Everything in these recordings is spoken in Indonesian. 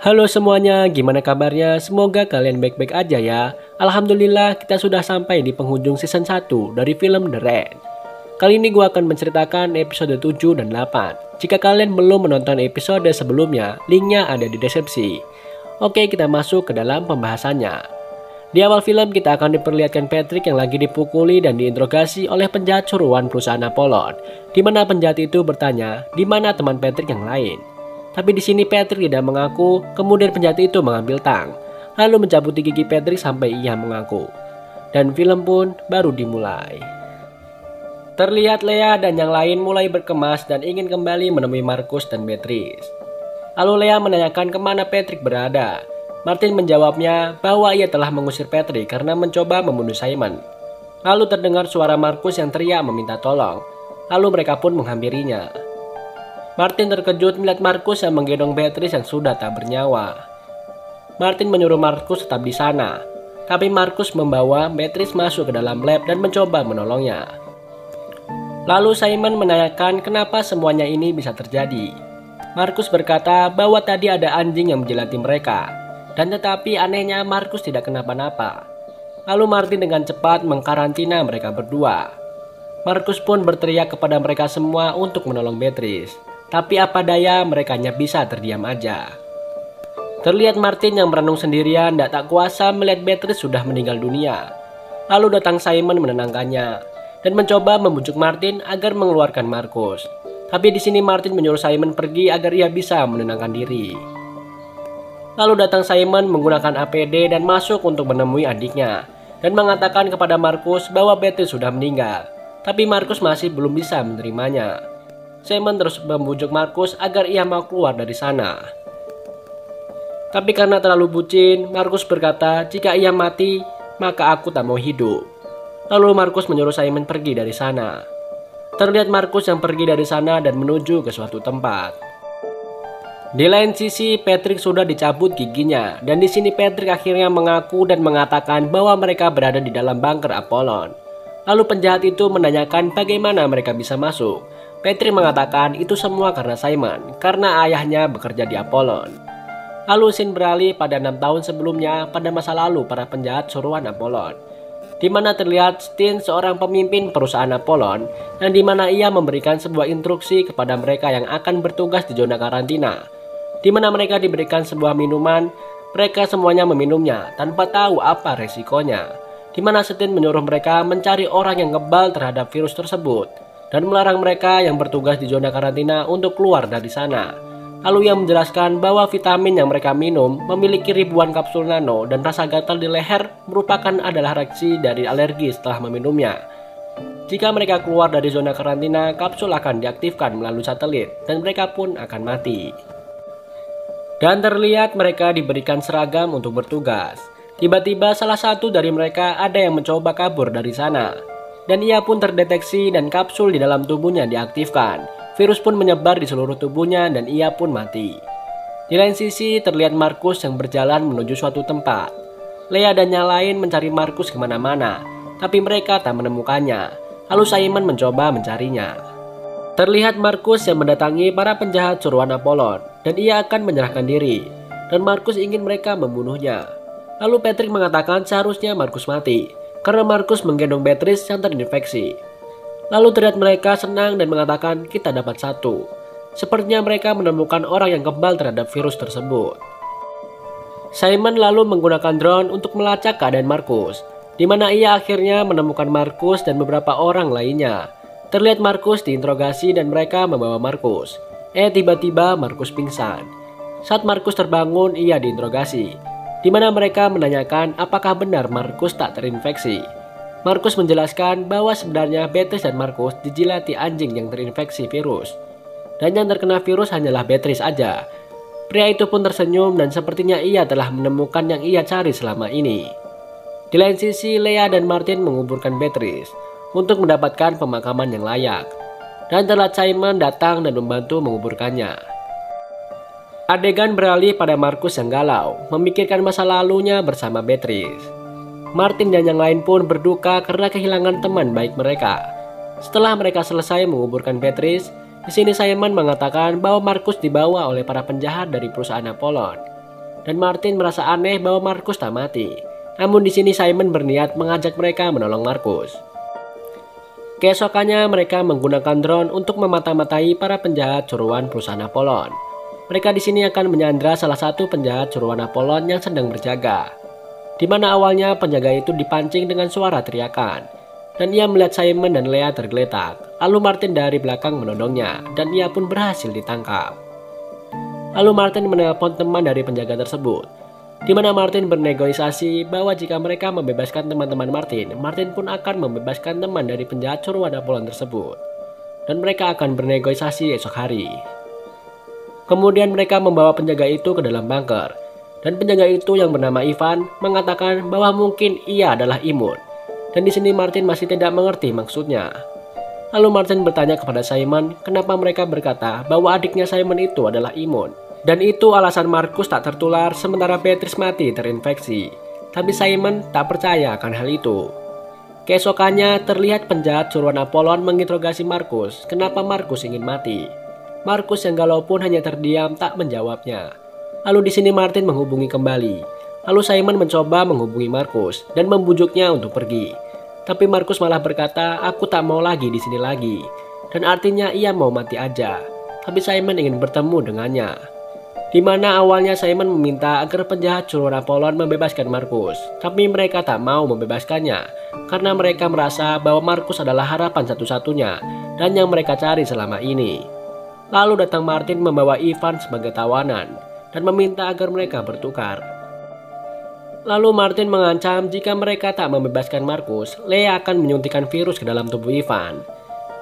Halo semuanya, gimana kabarnya? Semoga kalian baik-baik aja ya. Alhamdulillah kita sudah sampai di penghujung season 1 dari film The Raid. Kali ini gue akan menceritakan episode 7 dan 8. Jika kalian belum menonton episode sebelumnya, linknya ada di deskripsi. Oke, kita masuk ke dalam pembahasannya. Di awal film kita akan diperlihatkan Patrick yang lagi dipukuli dan diinterogasi oleh penjahat suruhan perusahaan Apollon, di mana penjahat itu bertanya, di mana teman Patrick yang lain. Tapi di sini Patrick tidak mengaku, kemudian penjahat itu mengambil tang, lalu mencabuti gigi Patrick sampai ia mengaku. Dan film pun baru dimulai. Terlihat Lea dan yang lain mulai berkemas dan ingin kembali menemui Marcus dan Beatrice. Lalu Lea menanyakan kemana Patrick berada. Martin menjawabnya bahwa ia telah mengusir Patrick karena mencoba membunuh Simon. Lalu terdengar suara Marcus yang teriak meminta tolong, lalu mereka pun menghampirinya. Martin terkejut melihat Marcus yang menggendong Beatrice yang sudah tak bernyawa. Martin menyuruh Marcus tetap di sana, tapi Marcus membawa Beatrice masuk ke dalam lab dan mencoba menolongnya. Lalu Simon menanyakan kenapa semuanya ini bisa terjadi. Marcus berkata bahwa tadi ada anjing yang menjilati mereka, dan tetapi anehnya Marcus tidak kenapa-napa. Lalu Martin dengan cepat mengkarantina mereka berdua. Marcus pun berteriak kepada mereka semua untuk menolong Beatrice. Tapi apa daya mereka hanya bisa terdiam aja. Terlihat Martin yang merenung sendirian tak kuasa melihat Beatrice sudah meninggal dunia. Lalu datang Simon menenangkannya dan mencoba membujuk Martin agar mengeluarkan Marcus. Tapi di sini Martin menyuruh Simon pergi agar ia bisa menenangkan diri. Lalu datang Simon menggunakan APD dan masuk untuk menemui adiknya dan mengatakan kepada Marcus bahwa Beatrice sudah meninggal. Tapi Marcus masih belum bisa menerimanya. Simon terus membujuk Marcus agar ia mau keluar dari sana. Tapi karena terlalu bucin, Marcus berkata jika ia mati, maka aku tak mau hidup. Lalu Marcus menyuruh Simon pergi dari sana. Terlihat Marcus yang pergi dari sana dan menuju ke suatu tempat. Di lain sisi, Patrick sudah dicabut giginya, dan di sini Patrick akhirnya mengaku dan mengatakan bahwa mereka berada di dalam bunker Apollon. Lalu penjahat itu menanyakan bagaimana mereka bisa masuk. Patrick mengatakan itu semua karena Simon, karena ayahnya bekerja di Apollon. Lalu scene beralih pada 6 tahun sebelumnya pada masa lalu para penjahat suruhan Apollon, di mana terlihat Stin seorang pemimpin perusahaan Apollon, dan di mana ia memberikan sebuah instruksi kepada mereka yang akan bertugas di zona karantina, di mana mereka diberikan sebuah minuman, mereka semuanya meminumnya tanpa tahu apa resikonya, di mana Stin menyuruh mereka mencari orang yang kebal terhadap virus tersebut, dan melarang mereka yang bertugas di zona karantina untuk keluar dari sana. Lalu ia menjelaskan bahwa vitamin yang mereka minum memiliki ribuan kapsul nano dan rasa gatal di leher merupakan adalah reaksi dari alergi setelah meminumnya. Jika mereka keluar dari zona karantina, kapsul akan diaktifkan melalui satelit dan mereka pun akan mati. Dan terlihat mereka diberikan seragam untuk bertugas. Tiba-tiba salah satu dari mereka ada yang mencoba kabur dari sana. Dan ia pun terdeteksi dan kapsul di dalam tubuhnya diaktifkan. Virus pun menyebar di seluruh tubuhnya dan ia pun mati. Di lain sisi terlihat Marcus yang berjalan menuju suatu tempat. Lea dan yang lain mencari Marcus kemana-mana, tapi mereka tak menemukannya. Lalu Simon mencoba mencarinya. Terlihat Marcus yang mendatangi para penjahat suruhan Apollon dan ia akan menyerahkan diri. Dan Marcus ingin mereka membunuhnya. Lalu Patrick mengatakan seharusnya Marcus mati karena Marcus menggendong Beatrice yang terinfeksi. Lalu terlihat mereka senang dan mengatakan kita dapat satu. Sepertinya mereka menemukan orang yang kebal terhadap virus tersebut. Simon lalu menggunakan drone untuk melacak keadaan Marcus, di mana ia akhirnya menemukan Marcus dan beberapa orang lainnya. Terlihat Marcus diinterogasi dan mereka membawa Marcus. Tiba-tiba Marcus pingsan. Saat Marcus terbangun, ia diinterogasi, di mana mereka menanyakan apakah benar Marcus tak terinfeksi. Marcus menjelaskan bahwa sebenarnya Beatrice dan Marcus dijilati anjing yang terinfeksi virus, dan yang terkena virus hanyalah Beatrice aja. Pria itu pun tersenyum dan sepertinya ia telah menemukan yang ia cari selama ini. Di lain sisi, Lea dan Martin menguburkan Beatrice untuk mendapatkan pemakaman yang layak, dan terlihat Simon datang dan membantu menguburkannya. Adegan beralih pada Marcus yang galau, memikirkan masa lalunya bersama Beatrice. Martin dan yang lain pun berduka karena kehilangan teman baik mereka. Setelah mereka selesai menguburkan Beatrice, Di sini Simon mengatakan bahwa Marcus dibawa oleh para penjahat dari perusahaan Apollon. dan Martin merasa aneh bahwa Markus tak mati. Namun di sini Simon berniat mengajak mereka menolong Markus. Keesokannya mereka menggunakan drone untuk memata-matai para penjahat suruhan perusahaan Apollon. Mereka di sini akan menyandra salah satu penjahat suruhan Apollon yang sedang berjaga. Di mana awalnya penjaga itu dipancing dengan suara teriakan, dan ia melihat Simon dan Leah tergeletak. Lalu Martin dari belakang menodongnya, dan ia pun berhasil ditangkap. Lalu Martin menelpon teman dari penjaga tersebut, di mana Martin bernegosiasi bahwa jika mereka membebaskan teman-teman Martin, Martin pun akan membebaskan teman dari penjahat suruhan Apollon tersebut, dan mereka akan bernegosiasi esok hari. Kemudian mereka membawa penjaga itu ke dalam bunker, dan penjaga itu yang bernama Ivan mengatakan bahwa mungkin ia adalah imun. Dan di sini Martin masih tidak mengerti maksudnya. Lalu Martin bertanya kepada Simon kenapa mereka berkata bahwa adiknya Simon itu adalah imun. Dan itu alasan Markus tak tertular sementara Beatrice mati terinfeksi. Tapi Simon tak percaya akan hal itu. Keesokannya terlihat penjahat suruhan Apollon menginterogasi Markus kenapa Markus ingin mati. Markus yang galau pun hanya terdiam tak menjawabnya. Lalu di sini Martin menghubungi kembali. Lalu Simon mencoba menghubungi Markus dan membujuknya untuk pergi. Tapi Markus malah berkata, aku tak mau lagi di sini lagi. Dan artinya ia mau mati aja. Tapi Simon ingin bertemu dengannya. Di mana awalnya Simon meminta agar penjahat suruhan Apollon membebaskan Markus. Tapi mereka tak mau membebaskannya. Karena mereka merasa bahwa Markus adalah harapan satu-satunya. Dan yang mereka cari selama ini. Lalu datang Martin membawa Ivan sebagai tawanan. Dan meminta agar mereka bertukar. Lalu Martin mengancam jika mereka tak membebaskan Markus, Leah akan menyuntikkan virus ke dalam tubuh Ivan.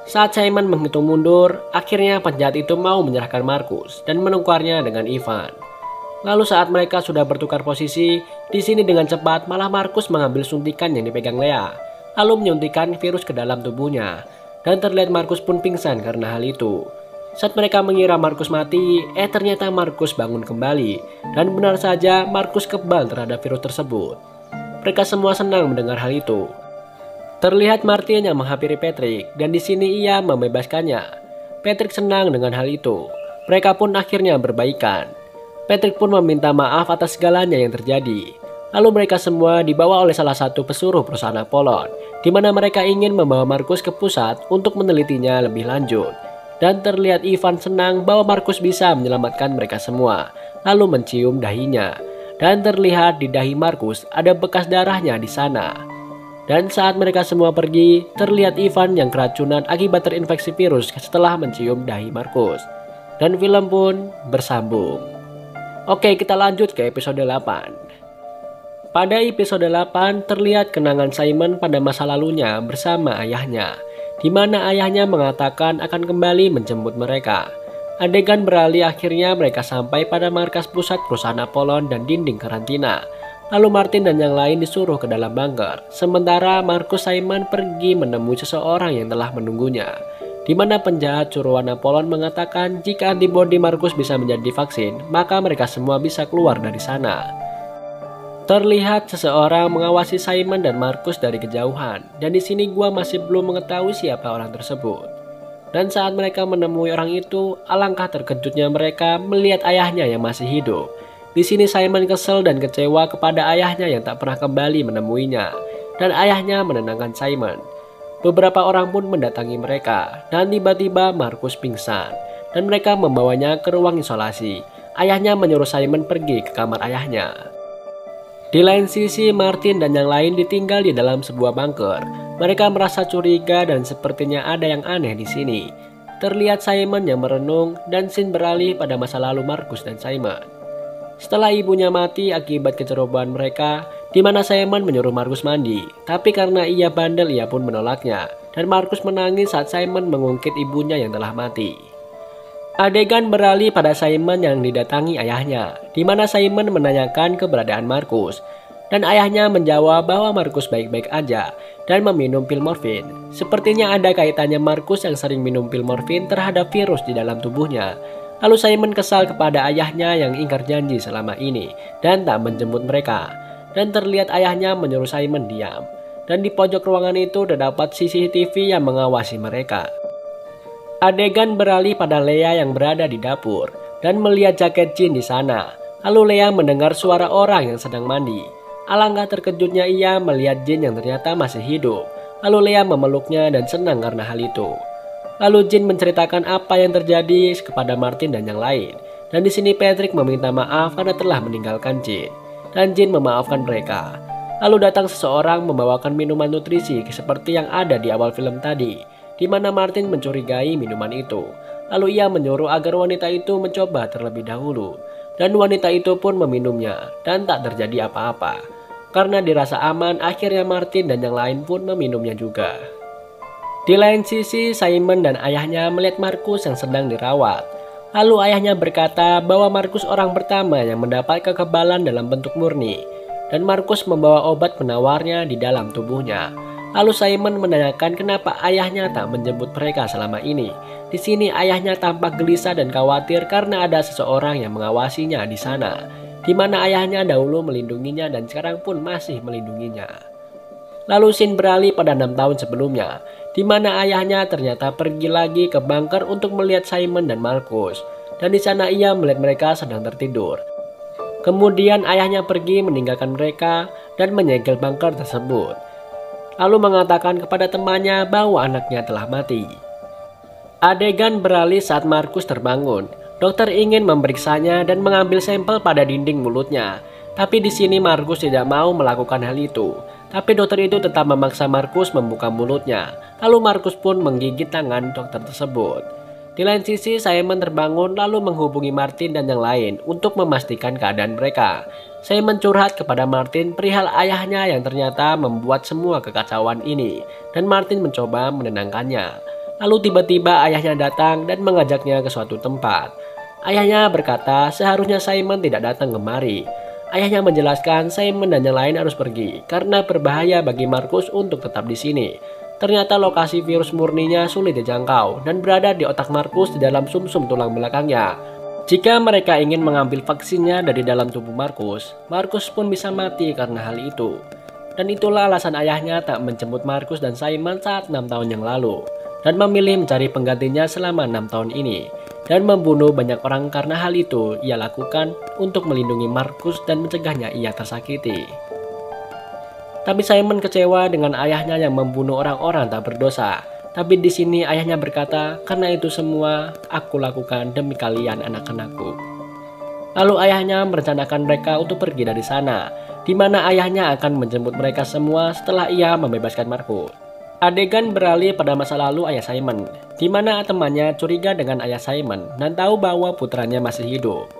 Saat Simon menghitung mundur, akhirnya penjahat itu mau menyerahkan Markus dan menukarnya dengan Ivan. Lalu saat mereka sudah bertukar posisi, di sini dengan cepat malah Markus mengambil suntikan yang dipegang Leah, lalu menyuntikkan virus ke dalam tubuhnya, dan terlihat Markus pun pingsan karena hal itu. Saat mereka mengira Markus mati, ternyata Markus bangun kembali. Dan benar saja Markus kebal terhadap virus tersebut. Mereka semua senang mendengar hal itu. Terlihat Martin yang menghampiri Patrick dan di sini ia membebaskannya. Patrick senang dengan hal itu. Mereka pun akhirnya berbaikan. Patrick pun meminta maaf atas segalanya yang terjadi. Lalu mereka semua dibawa oleh salah satu pesuruh perusahaan Apollon, di mana mereka ingin membawa Markus ke pusat untuk menelitinya lebih lanjut. Dan terlihat Ivan senang bahwa Markus bisa menyelamatkan mereka semua, lalu mencium dahinya. Dan terlihat di dahi Markus ada bekas darahnya di sana. Dan saat mereka semua pergi, terlihat Ivan yang keracunan akibat terinfeksi virus setelah mencium dahi Markus. Dan film pun bersambung. Oke, kita lanjut ke episode 8. Pada episode 8 terlihat kenangan Simon pada masa lalunya bersama ayahnya, di mana ayahnya mengatakan akan kembali menjemput mereka. Adegan beralih akhirnya mereka sampai pada markas pusat perusahaan Apollon dan dinding karantina. Lalu Martin dan yang lain disuruh ke dalam bunker. Sementara Markus Simon pergi menemui seseorang yang telah menunggunya. Di mana penjahat suruhan Apollon mengatakan jika antibodi Markus bisa menjadi vaksin, maka mereka semua bisa keluar dari sana. Terlihat seseorang mengawasi Simon dan Markus dari kejauhan, dan di sini gua masih belum mengetahui siapa orang tersebut. Dan saat mereka menemui orang itu, alangkah terkejutnya mereka melihat ayahnya yang masih hidup. Di sini Simon kesal dan kecewa kepada ayahnya yang tak pernah kembali menemuinya, dan ayahnya menenangkan Simon. Beberapa orang pun mendatangi mereka, dan tiba-tiba Markus pingsan, dan mereka membawanya ke ruang isolasi. Ayahnya menyuruh Simon pergi ke kamar ayahnya. Di lain sisi, Martin dan yang lain ditinggal di dalam sebuah bunker. Mereka merasa curiga dan sepertinya ada yang aneh di sini. Terlihat Simon yang merenung dan scene beralih pada masa lalu Markus dan Simon. Setelah ibunya mati akibat kecerobohan mereka, di mana Simon menyuruh Markus mandi, tapi karena ia bandel ia pun menolaknya, dan Markus menangis saat Simon mengungkit ibunya yang telah mati. Adegan beralih pada Simon yang didatangi ayahnya, di mana Simon menanyakan keberadaan Markus, dan ayahnya menjawab bahwa Markus baik-baik aja dan meminum pil morfin. Sepertinya ada kaitannya Markus yang sering minum pil morfin terhadap virus di dalam tubuhnya. Lalu Simon kesal kepada ayahnya yang ingkar janji selama ini dan tak menjemput mereka. Dan terlihat ayahnya menyuruh Simon diam. Dan di pojok ruangan itu terdapat CCTV yang mengawasi mereka. Adegan beralih pada Leah yang berada di dapur dan melihat jaket Jean di sana. Lalu Lea mendengar suara orang yang sedang mandi. Alangkah terkejutnya ia melihat Jin yang ternyata masih hidup. Lalu Lea memeluknya dan senang karena hal itu. Lalu Jin menceritakan apa yang terjadi kepada Martin dan yang lain. Dan di sini Patrick meminta maaf karena telah meninggalkan Jin. Dan Jin memaafkan mereka. Lalu datang seseorang membawakan minuman nutrisi seperti yang ada di awal film tadi, di mana Martin mencurigai minuman itu. Lalu ia menyuruh agar wanita itu mencoba terlebih dahulu. Dan wanita itu pun meminumnya dan tak terjadi apa-apa. Karena dirasa aman, akhirnya Martin dan yang lain pun meminumnya juga. Di lain sisi, Simon dan ayahnya melihat Markus yang sedang dirawat. Lalu ayahnya berkata bahwa Markus orang pertama yang mendapat kekebalan dalam bentuk murni. Dan Markus membawa obat penawarnya di dalam tubuhnya. Lalu Simon menanyakan kenapa ayahnya tak menjemput mereka selama ini. Di sini ayahnya tampak gelisah dan khawatir karena ada seseorang yang mengawasinya di sana, di mana ayahnya dahulu melindunginya dan sekarang pun masih melindunginya. Lalu scene beralih pada 6 tahun sebelumnya, di mana ayahnya ternyata pergi lagi ke bunker untuk melihat Simon dan Markus. Dan di sana ia melihat mereka sedang tertidur. Kemudian ayahnya pergi meninggalkan mereka dan menyegel bunker tersebut. Lalu mengatakan kepada temannya bahwa anaknya telah mati. Adegan beralih saat Markus terbangun. Dokter ingin memeriksanya dan mengambil sampel pada dinding mulutnya. Tapi di sini Markus tidak mau melakukan hal itu. Tapi dokter itu tetap memaksa Markus membuka mulutnya. Lalu Markus pun menggigit tangan dokter tersebut. Di lain sisi, Simon terbangun lalu menghubungi Martin dan yang lain untuk memastikan keadaan mereka. Simon curhat kepada Martin perihal ayahnya yang ternyata membuat semua kekacauan ini. Dan Martin mencoba menenangkannya. Lalu tiba-tiba ayahnya datang dan mengajaknya ke suatu tempat. Ayahnya berkata seharusnya Simon tidak datang kemari. Ayahnya menjelaskan Simon dan yang lain harus pergi karena berbahaya bagi Markus untuk tetap di sini. Ternyata lokasi virus murninya sulit dijangkau dan berada di otak Markus di dalam sumsum tulang belakangnya. Jika mereka ingin mengambil vaksinnya dari dalam tubuh Markus, Markus pun bisa mati karena hal itu. Dan itulah alasan ayahnya tak menjemput Markus dan Simon saat 6 tahun yang lalu. Dan memilih mencari penggantinya selama 6 tahun ini. Dan membunuh banyak orang karena hal itu ia lakukan untuk melindungi Markus dan mencegahnya ia tersakiti. Tapi Simon kecewa dengan ayahnya yang membunuh orang-orang tak berdosa. Tapi di sini ayahnya berkata, karena itu semua aku lakukan demi kalian anak-anakku. Lalu ayahnya merencanakan mereka untuk pergi dari sana, di mana ayahnya akan menjemput mereka semua setelah ia membebaskan Markus. Adegan beralih pada masa lalu ayah Simon, di mana temannya curiga dengan ayah Simon dan tahu bahwa putranya masih hidup.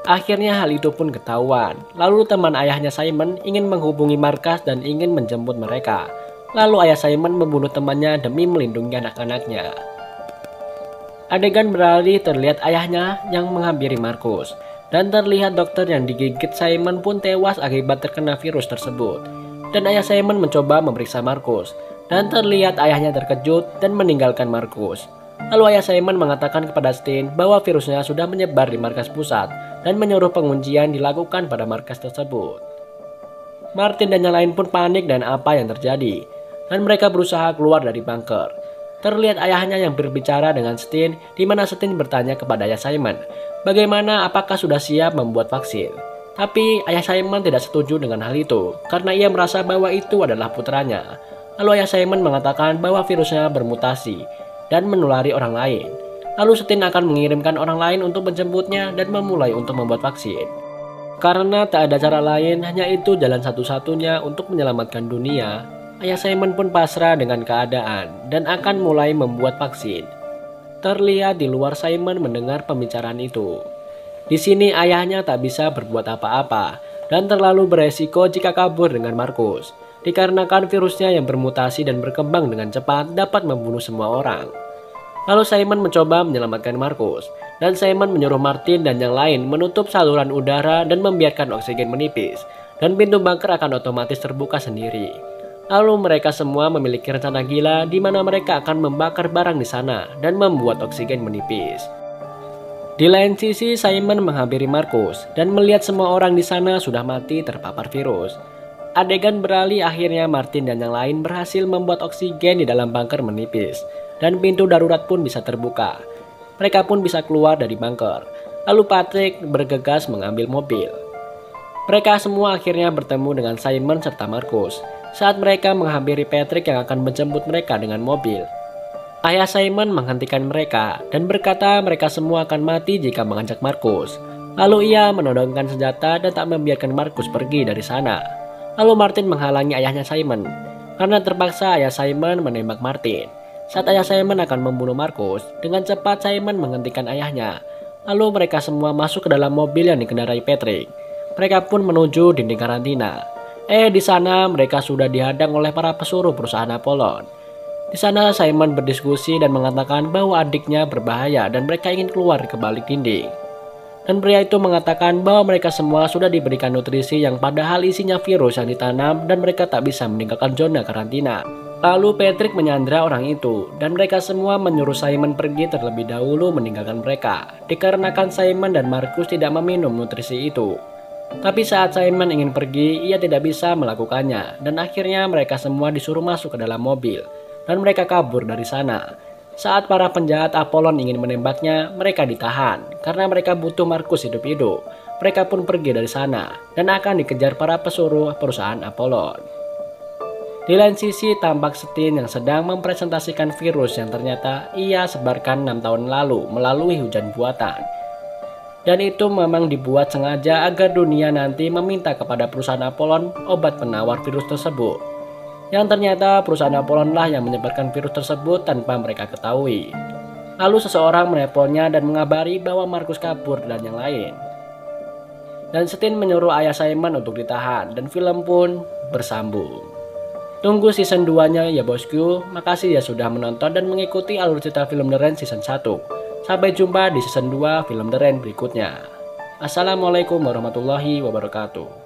Akhirnya hal itu pun ketahuan. Lalu teman ayahnya Simon ingin menghubungi markas dan ingin menjemput mereka. Lalu ayah Simon membunuh temannya demi melindungi anak-anaknya. Adegan beralih terlihat ayahnya yang menghampiri Markus. Dan terlihat dokter yang digigit Simon pun tewas akibat terkena virus tersebut. Dan ayah Simon mencoba memeriksa Markus. Dan terlihat ayahnya terkejut dan meninggalkan Markus. Lalu ayah Simon mengatakan kepada Steen bahwa virusnya sudah menyebar di markas pusat dan menyuruh penguncian dilakukan pada markas tersebut. Martin dan yang lain pun panik dan apa yang terjadi, dan mereka berusaha keluar dari bunker. Terlihat ayahnya yang berbicara dengan Steen, di mana Steen bertanya kepada ayah Simon, bagaimana apakah sudah siap membuat vaksin. Tapi ayah Simon tidak setuju dengan hal itu, karena ia merasa bahwa itu adalah putranya. Lalu ayah Simon mengatakan bahwa virusnya bermutasi dan menulari orang lain. Lalu Steen akan mengirimkan orang lain untuk menjemputnya dan memulai untuk membuat vaksin. Karena tak ada cara lain, hanya itu jalan satu-satunya untuk menyelamatkan dunia, ayah Simon pun pasrah dengan keadaan dan akan mulai membuat vaksin. Terlihat di luar Simon mendengar pembicaraan itu. Di sini ayahnya tak bisa berbuat apa-apa dan terlalu beresiko jika kabur dengan Markus. Dikarenakan virusnya yang bermutasi dan berkembang dengan cepat dapat membunuh semua orang. Lalu Simon mencoba menyelamatkan Markus, dan Simon menyuruh Martin dan yang lain menutup saluran udara dan membiarkan oksigen menipis, dan pintu bunker akan otomatis terbuka sendiri. Lalu mereka semua memiliki rencana gila di mana mereka akan membakar barang di sana dan membuat oksigen menipis. Di lain sisi, Simon menghampiri Markus dan melihat semua orang di sana sudah mati terpapar virus. Adegan beralih akhirnya Martin dan yang lain berhasil membuat oksigen di dalam bunker menipis. Dan pintu darurat pun bisa terbuka. Mereka pun bisa keluar dari bunker. Lalu Patrick bergegas mengambil mobil. Mereka semua akhirnya bertemu dengan Simon serta Marcus saat mereka menghampiri Patrick yang akan menjemput mereka dengan mobil. Ayah Simon menghentikan mereka dan berkata mereka semua akan mati jika mengajak Marcus. Lalu ia menodongkan senjata dan tak membiarkan Marcus pergi dari sana. Lalu Martin menghalangi ayahnya Simon. Karena terpaksa ayah Simon menembak Martin. Saat ayah Simon akan membunuh Marcus, dengan cepat Simon menghentikan ayahnya. Lalu mereka semua masuk ke dalam mobil yang dikendarai Patrick. Mereka pun menuju dinding karantina. Di sana mereka sudah dihadang oleh para pesuruh perusahaan Apollon. Di sana Simon berdiskusi dan mengatakan bahwa adiknya berbahaya dan mereka ingin keluar ke balik dinding. Dan pria itu mengatakan bahwa mereka semua sudah diberikan nutrisi yang padahal isinya virus yang ditanam dan mereka tak bisa meninggalkan zona karantina. Lalu Patrick menyandra orang itu dan mereka semua menyuruh Simon pergi terlebih dahulu meninggalkan mereka. Dikarenakan Simon dan Marcus tidak meminum nutrisi itu. Tapi saat Simon ingin pergi, ia tidak bisa melakukannya dan akhirnya mereka semua disuruh masuk ke dalam mobil dan mereka kabur dari sana. Saat para penjahat Apollon ingin menembaknya, mereka ditahan karena mereka butuh Marcus hidup-hidup. Mereka pun pergi dari sana dan akan dikejar para pesuruh perusahaan Apollon. Di lain sisi tampak Stin yang sedang mempresentasikan virus yang ternyata ia sebarkan 6 tahun lalu melalui hujan buatan. Dan itu memang dibuat sengaja agar dunia nanti meminta kepada perusahaan Apollon obat penawar virus tersebut. Yang ternyata perusahaan Apollon lah yang menyebarkan virus tersebut tanpa mereka ketahui. Lalu seseorang menelponnya dan mengabari bahwa Marcus kabur dan yang lain. Dan Stin menyuruh ayah Simon untuk ditahan dan film pun bersambung. Tunggu season 2-nya ya bosku. Makasih ya sudah menonton dan mengikuti alur cerita film The Rain season 1. Sampai jumpa di season 2 film The Rain berikutnya. Assalamualaikum warahmatullahi wabarakatuh.